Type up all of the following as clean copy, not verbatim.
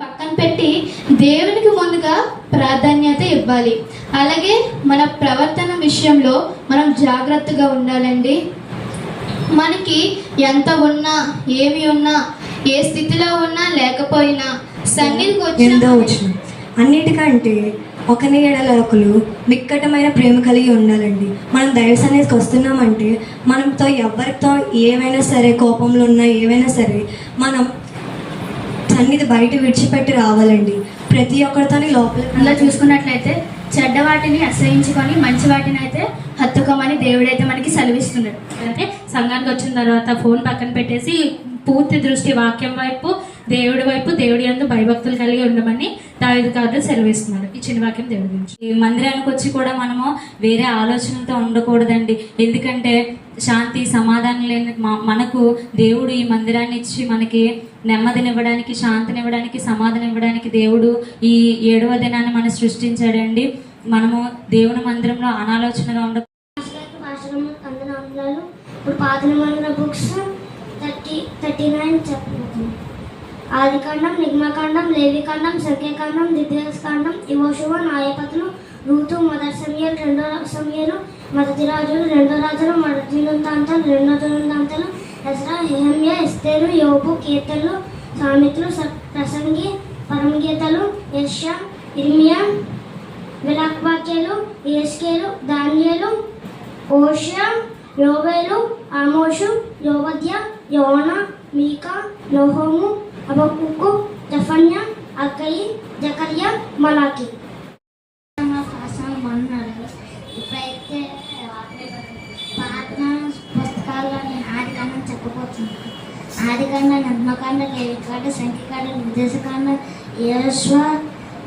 పక్కన పెట్టి దేవునికి ముందుగా ప్రాధాన్యత ఇవ్వాలి. అలాగే మన ప్రవర్తన విషయంలో మనం జాగ్రత్తగా ఉండాలండి. మనకి ఎంత ఉన్నా, ఏమి ఉన్నా, ఏ స్థితిలో ఉన్నా లేకపోయినా సన్నిధికి వచ్చిన అన్నిటికంటే ఒకని ఎడల ఒకరు మిక్కటమైన ప్రేమ కలిగి ఉండాలండి. మనం దైవ సన్నిధికి వస్తున్నామంటే మనతో ఎవరితో ఏమైనా సరే, కోపంలో ఉన్నా ఏమైనా సరే, మనం సన్నిధి బయట విడిచిపెట్టి రావాలండి. ప్రతి ఒక్కరితోని లోపల చూసుకున్నట్లయితే చెడ్డ వాటిని అసహించుకొని మంచి వాటిని అయితే హత్తుకోమని దేవుడైతే మనకి సెలవిస్తున్నాడు. అంటే సంఘానికి వచ్చిన తర్వాత ఫోన్ పక్కన పెట్టేసి పూర్తి దృష్టి వాక్యం వైపు, దేవుడి వైపు, దేవుడి యందు భయభక్తులు కలిగి ఉండమని దావీదు గారు సెలవిస్తున్నాడు. ఈ చిన్న వాక్యం దేవుడి గురించి. ఈ మందిరానికి వచ్చి కూడా మనము వేరే ఆలోచనలతో ఉండకూడదండి. ఎందుకంటే శాంతి సమాధానం లేని మనకు దేవుడు ఈ మందిరాన్ని ఇచ్చి మనకి నెమ్మదినివ్వడానికి, శాంతినివ్వడానికి, సమాధానం ఇవ్వడానికి దేవుడు ఈ 7వ దినాన్ని మనం సృష్టించాడండి. మనము దేవుని మందిరంలో అనాలోచనగా ఉండ ఇప్పుడు పాత నిబంధన బుక్స్ 39 చెప్పబోతుంది. ఆదికాండం, నిర్గమకాండం, లేవికాండం, సంఖ్యాకాండం, ద్వితీయోపదేశకాండం, యెహోషువ, న్యాయపతులు, రూతు, మొదటి సమూయేలు, రెండో సమూయేలు, మొదటి రాజులు, రెండో రాజులు, మొదటి దినవృత్తాంతాలు, రెండో దినవృత్తాంతాలు, ఎజ్రా, నెహెమ్యా, ఎస్తేరు, యోబు, కీర్తనలు, సామెతలు, ప్రసంగి, పరమగీతాలు, యెషయా, ఇర్మియా, విలాపవాక్యాలు, యెహెజ్కేలు, దానియేలు, హోషేయ, యోవేలు, ఆమోషు, యోబద్య, యోనా, మీకా, నహూము, హబక్కూకు, జెఫన్యా, హగ్గయి, జకర్యా, మలాకి. ఇప్పుడైతే ప్రార్థన పుస్తకాల్లో నేను ఆదికాండం చెప్పబోతున్నాను. ఆదికాండ, నిర్గమకాండ, లేవికాండ, సంఖ్యాకాండ, నిర్దేశకాండ, యెహోషువ,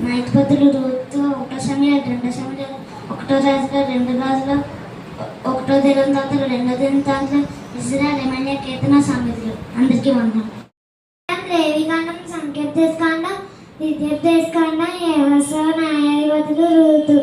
న్యాయాధిపతులు, రూతు, 1 సమూయేలు, 2 సమూయేలు, 1 రాజులు, 2 రాజులు, 1 దినవృత్తాంతాలు, 2 దినవృత్తాంతాలు, ఇజ్రా, నెహెమ్యా, కీర్తన, సామెతలు. అందరికీ వందనాలు. లేవికాండం, సంఖ్యోపదేశకాండం, ద్వితీయోపదేశకాండం, యెహోషువ, న్యాయాధిపతులు, రూతు.